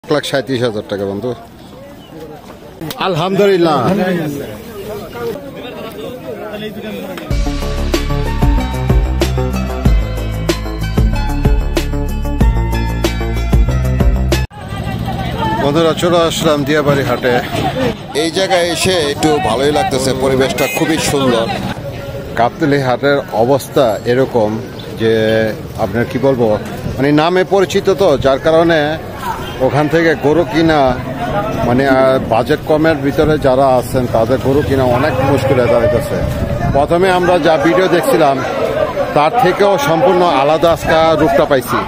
1,37,000 টাকা বন্ধু। আলহামদুলিল্লাহ। বন্ধুরা চলে আসলাম দিয়াবাড়ি হাটে। এই জায়গায় এসে একটু ভালোই লাগতেছে, পরিবেশটা খুবই সুন্দর। গাবতলী হাটের অবস্থা এরকম যে আপনার কি বলবো, মানে নামে পরিচিত তো, যার কারণে ওখান থেকে গরু কিনা মানে বাজেট কমের ভিতরে যারা আছেন তাদের গরু কিনা অনেক মুশকিলে দাঁড়াইতেছে। প্রথমে আমরা যা ভিডিও দেখছিলাম তার থেকেও সম্পূর্ণ আলাদা আজকা রূপটা পাইছি।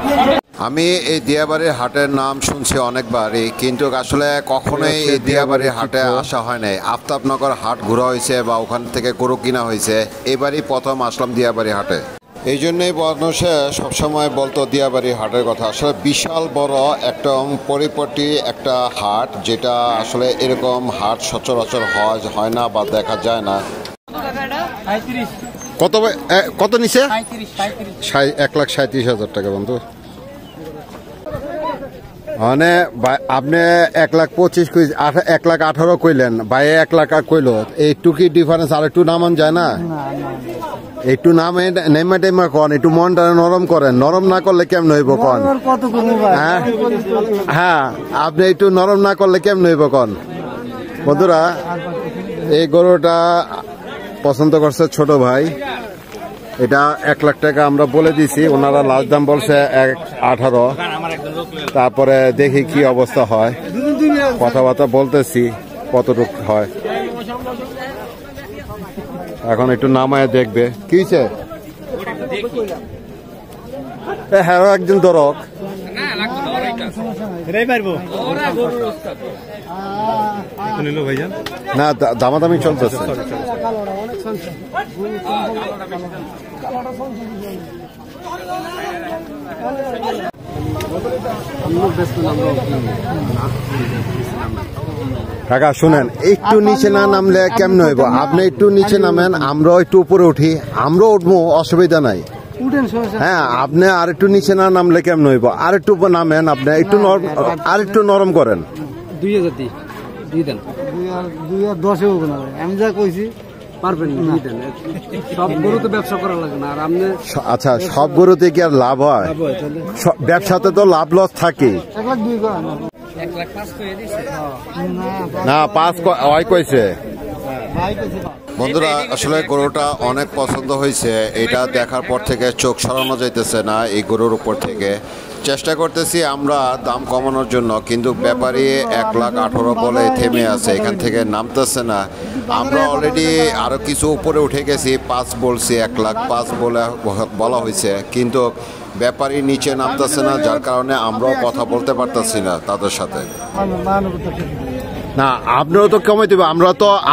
আমি এই দিয়াবাড়ির হাটের নাম শুনছি অনেকবারই, কিন্তু আসলে কখনোই এই দিয়াবাড়ির হাটে আসা হয় নাই। আফতাবনগর হাট ঘোরা হয়েছে বা ওখান থেকে গরু কিনা হয়েছে, এবারই প্রথম আসলাম দিয়াবাড়ি হাটে। এই জন্যই মানুষে সবসময় বলতো দিয়াবাড়ি হাটের কথা। আসলে বিশাল বড় একটা পরিপাটি একটা হাট, যেটা আসলে এরকম হাট সচরাচর হয় না বা দেখা যায় না। কত নিচে? 1,37,000 টাকা বন্ধু। মানে আপনি 1,25,000 1,18,000 কইলেন, ভাই 1,00,000 কইল, একটু কি ডিফারেন্স আর একটু নামান যায় না? একটু নামে নেমে টেমা কন, একটু মনটা নরম করেন। নরম না করলে কেমন হইব কন? হ্যাঁ, আপনি একটু নরম না করলে কেমন হইব কন? বন্ধুরা এই গরুটা পছন্দ করছে ছোট ভাই, এটা 1,00,000 টাকা আমরা বলে দিছি, ওনারা লাস্ট দাম বলছে 1,18,000। তারপরে দেখি কি অবস্থা হয়, কথাবার্তা বলতেছি কতটুকু হয়। এখন একটু নামায় দেখবে কি হয়েছে। হ্যাঁ একজন দরক না, দামাদামি চলতেছে। কাকা শুনেন, একটু নিচে না নামলে কেমন হইব? আপনি একটু নিচে নামেন, আমরা একটু উপরে উঠি, আমরা উঠবো, অসুবিধা নাই। হ্যাঁ, আপনি আর একটু নিচে না নামলে কেমন হইব? আর একটু নামেন, আপনি একটু আর একটু নরম করেন। 2,10 হবে না, আমি যা কইছি পারবেন না। সব গরুতে ব্যবসা করা লাগে না। আর আপনি আচ্ছা, সব গরুতে কি আর লাভ হয়? ব্যবসাতে তো লাভ লস থাকে। 1,05,000 না 5 কইছে। বন্ধুরা আসলে গরুটা অনেক পছন্দ হয়েছে, এটা দেখার পর থেকে চোখ সরানো যাইতেছে না এই গরুর উপর থেকে। চেষ্টা করতেছি আমরা দাম কমানোর জন্য, কিন্তু ব্যাপারী 1,18,000 বলে থেমে আছে, এখান থেকে নামতেছে না। আমরা অলরেডি আরো কিছু উপরে উঠে গেছি, 5 বলছি, 1,05,000 বলা হয়েছে, কিন্তু ব্যাপারী নিচে নামতেছে না, যার কারণে আমরাও কথা বলতে পারতেছি না তাদের সাথে। না আপনারও তো কমে দেবে,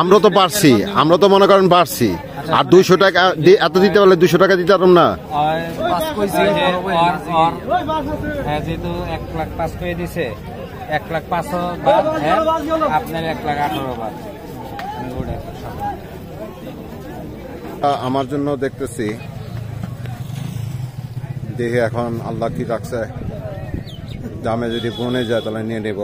আমরা তো পারছি, আমরা তো মনে করেন পারছি। আর 200 টাকা এত দিতে পারলে 200 টাকা দিতে পারলাম না। যেহেতু 1,05,000 করে দিছে, 1,05,000 আপনার 1,18,000 আমার জন্য দেখতেছি, দেখে এখন আল্লাহ কি রাখছে, দামে যদি বনে যায় তাহলে নিয়ে নেব।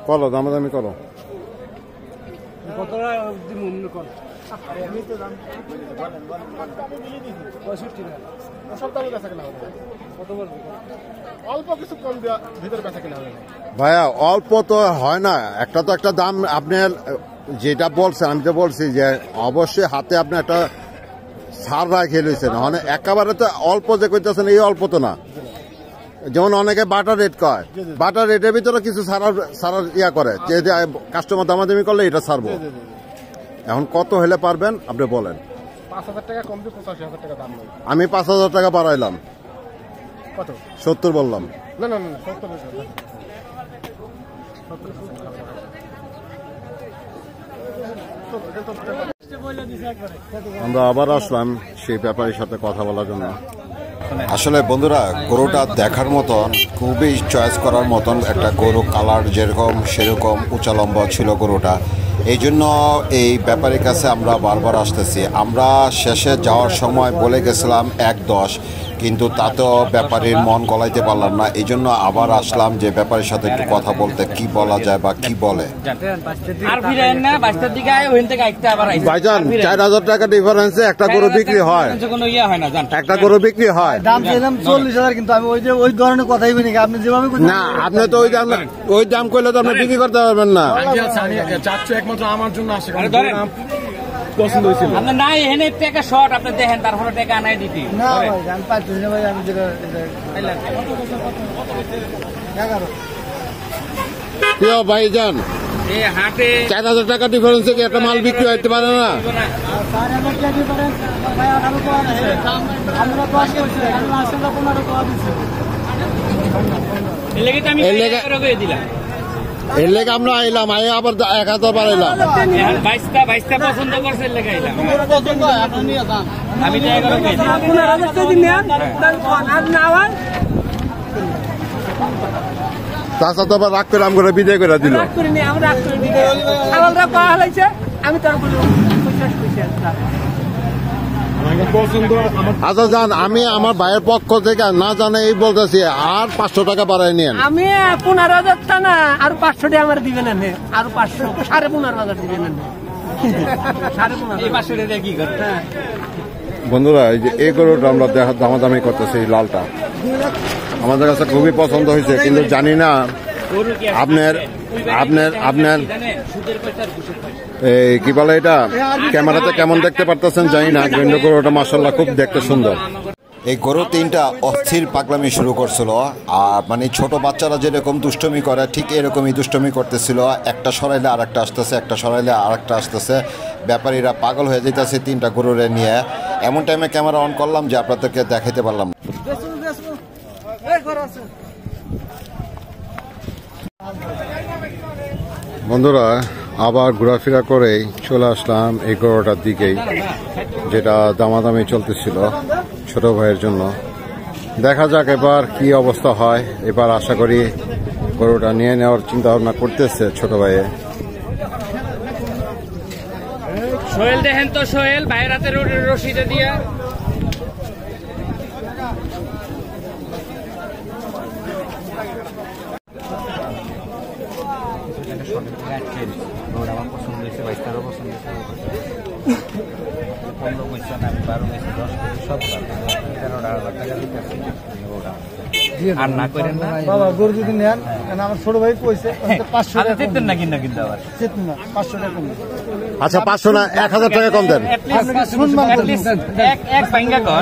করো দামাদামি করো। ভাইয়া অল্প তো হয় না, একটা তো একটা দাম। আপনার যেটা বলছেন, আমি তো বলছি যে অবশ্যই হাতে আপনি একটা ছাড় রাখে লইছেন, মানে একেবারে তো অল্প যে করতেছেন এই অল্প তো না। যেমন অনেকে বাটার রেট কয়, বাটার রেটের ভিতরে কিছু ছাড়ার ইয়া করে, যে কাস্টমার দামাদামি করলে এটা ছাড়বো। এখন কত হলে পারবেন আপনি বলেন? 5,000 টাকা কম দিয়ে 85,000 টাকা দাম। আমি 5,000 টাকা বাড়াইলাম। কত? 70 বললাম। না না না, 70 আমরা আবার আসলাম সেই ব্যাপারের সাথে কথা বলার জন্য। আসলে বন্ধুরা, গরুটা দেখার মতন, খুবই চয়েস করার মতন একটা গরু, কালার যেরকম সেরকম উঁচা লম্বা ছিল গরুটা। এই জন্য এই ব্যাপারীর কাছে আমরা বারবার আসতেছি। আমরা শেষে যাওয়ার সময় বলে গেছিলাম 1.10, কিন্তু তাতেও ব্যাপারীর মন গলাইতে পারলাম না। এই জন্য আবার আসলাম যে ব্যাপারীর সাথে একটু কথা বলতে, কি বলা যায় বা কি বলে। ভাইজান, 4,000 টাকা ডিফারেন্সে একটা গরু বিক্রি হয়, একটা গরু বিক্রি হয়। দাম চাইলাম 40,000, কিন্তু আমি ওই ধরনের কথাই বলি না। আপনি যেভাবে না, আপনি তো ওই দাম করলে তো আপনি বিক্রি করতে পারবেন না। একমাত্র আমার জন্য আসে পছন্দ হয়েছিল আপনার নাই এখানে টাকা শর্ট আপনি দেখেন, তারপরে টাকা নাই দিতে না ভাই, আমি পাচ্ছি না ভাই। আমি যেটা কেউ ভাইজান, এই হাটে 4,000 টাকা ডিফারেন্সে কি একটা মাল বিক্রি হতে পারে না? এর লেগে আমরা আইলাম, আবার 1,000 বাড়াইলাম। বাইশটা পছন্দ করছে লেগে আইলাম আমি। চাচা তো আবার রাগ করে আম করে বিদায় করে দিল। আচ্ছা যান, আমি আমার ভাইয়ের পক্ষ থেকে না জানে এই বলতেছি, আর 500 টাকা বাড়াই নিন। আমি 15,000 টা না, আর 500 টাকা আমার দিবেন না, আর 500 15,500 দিবেন না। বন্ধুরা, এই যে এই গরুটা আমরা দামাদামি করতেছি, এই লালটা আমাদের কাছে খুবই পছন্দ হয়েছে, কিন্তু জানি না আপনার আপনার আপনার এই কি বলে এটা, ক্যামেরাতে কেমন দেখতে পারতেছেন জানি না, কিন্তু গরুটা মাশাআল্লাহ খুব দেখতে সুন্দর। এই গরু তিনটা অস্থির পাগলামি শুরু করছিল, আর মানে ছোট বাচ্চারা যেরকম দুষ্টমি করে ঠিক এরকমই দুষ্টমি করতেছিল। একটা সরাইলে আর একটা আসতেছে, একটা সরাইলে আর একটা আসতেছে। ব্যাপারীরা পাগল হয়ে যেতেছে তিনটা গরুরে নিয়ে। এমন টাইমে ক্যামেরা অন করলাম যে আপনাদেরকে দেখাইতে পারলাম। বন্ধুরা, আবার ঘোরাফেরা করেই চলে আসলাম এই গরুটার দিকেই, যেটা দামাদামি চলতেছিল ছোট ভাইয়ের জন্য। দেখা যাক এবার কি অবস্থা হয়। এবার আশা করি গরুটা নিয়ে নেওয়ার চিন্তা ভাবনা করতেছে ছোট ভাইয়ে। সোহেল দেখেন তো, সোহেল ভাইয়ের হাতে রশিদে দিয়া আমার পছন্দ হয়েছে, 22টারও পছন্দ হয়েছে, 15 পয়সা না 12 পয়সা 10 সব 13,000 টাকা দিতে আর না করেন না বাবা। গরু যদি নেন, আমার ছোট ভাই কইছে 500 টাকা দিতেন না, কিন্তু কিন্তু আবার 500 টাকা কম। আচ্ছা 500 না 1,000 টাকা কম দেন। এক ভাঙ্গা কর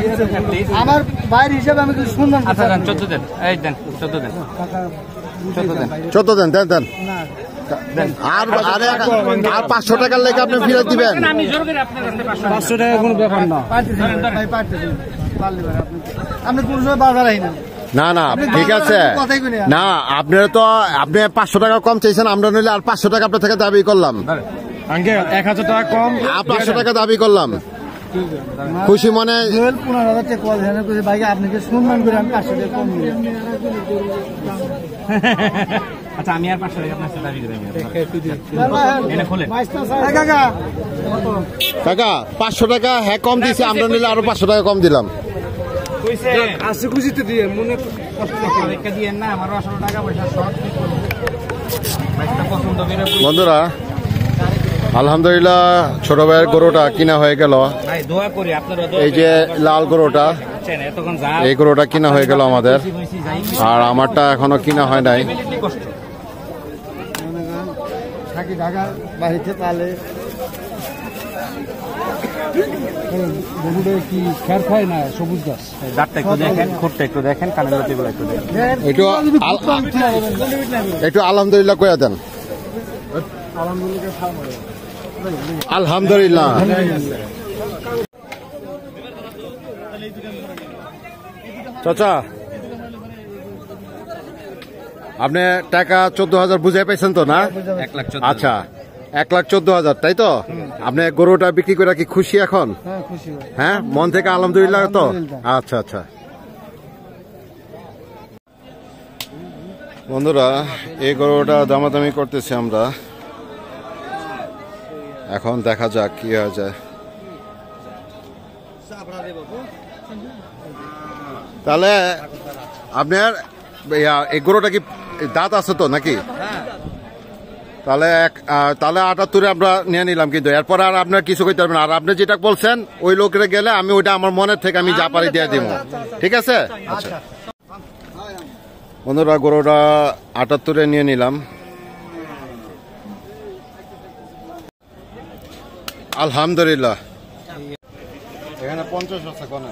আমার ভাইয়ের হিসাবে আমি কিছু শুনলাম। আচ্ছা দেন 14 দেন, এই দেন 14 দেন, 14 দেন, দেন দেন। আর 500 টাকার লেগে আপনি ফিরত দিবেন। আমি জোর করে আপনার কাছে 500 টাকা কোনো ব্যাপার না। ভাই পারতেছেন, পারলে ভাই আপনি কোন সময় বাজার আইনা। না না, ঠিক আছে না, আপনারা তো আপনি 500 টাকা কম চাইছেন, আমরা নইলে আর 500 টাকা আপনার থেকে দাবি করলাম। 1,000 টাকা কম, 500 টাকা দাবি করলাম। খুশি মনে 15,000 টাকা কল হেন করে ভাই আপনাকে সম্মান করে আমি 500 টাকা কম দিই। আচ্ছা আমি আর 500 টাকা আপনার সাথে দাবি করে এনে খুলে কাকা কাকা 500 টাকা হ্যাঁ কম দিয়েছে, আমরা নিলে আরো 500 টাকা কম দিলাম। কইছে আছে খুশিতে দিয়ে মনে টাকা দিয়ে না, আমার 18 টাকা পয়সা শর্ট বাইকটা পছন্দ করে। বন্ধুরা, আলহামদুলিল্লাহ ছোট ভাইয়ের গরুটা কিনা হয়ে গেল। ভাই দোয়া করি আপনারা, এই যে লাল গরুটা, এতক্ষণ যা এই গরুটা কিনা হয়ে গেল আমাদের, আর আমারটা এখনো কিনা হয় নাই। কষ্ট থাকি ঢাকা বাড়িতে, তাহলে গরুটা কি খের খায় না, সবুজ গাছ। দাঁতটা একটু দেখেন, খুঁটটা একটু দেখেন, কানের লতিগুলো একটু দেখেন। একটু আলহামদুলিল্লাহ কয়া দেন। আলহামদুলিল্লাহ। চাচা, আপনি টাকা 14,000 বুঝাই পাইছেন তো না? 1,14,000। আচ্ছা 1,14,000, তাই তো? আপনি গরুটা বিক্রি করে কি খুশি এখন? হ্যাঁ খুশি হয়। হ্যাঁ, মন থেকে আলহামদুলিল্লাহ তো? আলহামদুলিল্লাহ। আচ্ছা আচ্ছা। বন্ধুরা, এই গরুটা দামাদামি করতেছি আমরা, এখন দেখা যাক কি হয়ে যায়। তাহলে আপনার এই গরুটা কি দাঁত আছে তো নাকি? তাহলে তাহলে 78 আমরা নিয়ে নিলাম, কিন্তু এরপর আর আপনার কিছু করতে পারবেন। আর আপনি যেটা বলছেন ওই লোকের গেলে আমি ওইটা আমার মনের থেকে আমি যা পারি দিয়ে দিব, ঠিক আছে? আচ্ছা বন্ধুরা, গরুটা 78 নিয়ে নিলাম। আলহামদুলিল্লাহ। এখানে 50 আছে কোন?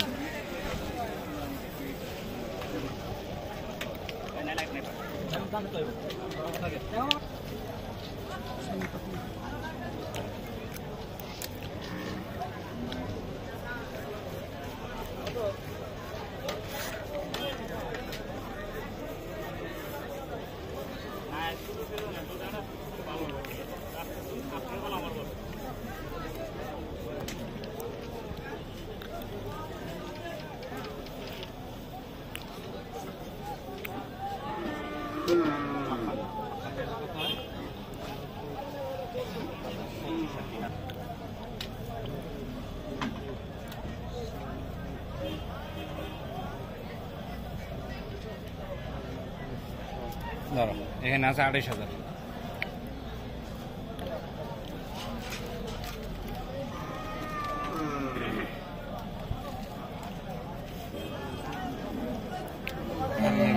ধরো এখানে আছে 28,000।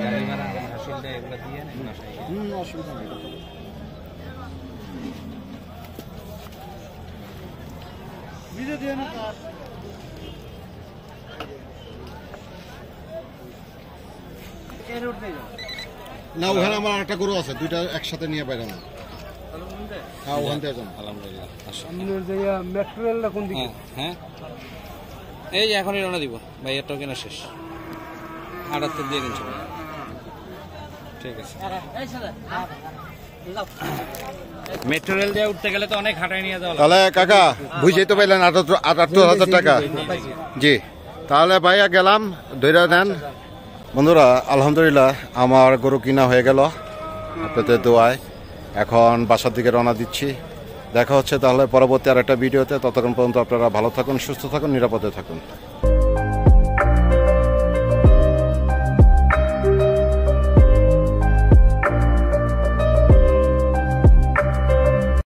গাড়ি ভাড়া আমার আসলটা এগুলো দিয়ে নেই বাসায়। অসুবিধা নেই। না, ওখানে আমার আরেকটা গরু আছে, দুইটা একসাথে নিয়ে বাইরে না। হ্যাঁ, ওখান থেকে যান। আলহামদুলিল্লাহ। আপনার যে মেট্রো রেলটা কোন দিকে? হ্যাঁ এই যে এখনই রওনা দিব ভাই, এর কেনা শেষ। 78 দিয়ে কিনছো ভাই, ঠিক আছে। মেট্রো রেল দিয়ে উঠতে গেলে তো অনেক হাঁটায় নিয়ে যাওয়া লাগে। তাহলে কাকা বুঝেই তো পাইলেন 78,000 টাকা। জি, তাহলে ভাইয়া গেলাম, ধৈর্য দেন। বন্ধুরা, আলহামদুলিল্লাহ আমার গরু কিনা হয়ে গেল আপনাদের দোয়ায়। এখন বাসার দিকে রওনা দিচ্ছি। দেখা হচ্ছে তাহলে পরবর্তী আরেকটা ভিডিওতে। ততক্ষণ পর্যন্ত আপনারা ভালো থাকুন, সুস্থ থাকুন, নিরাপদে থাকুন।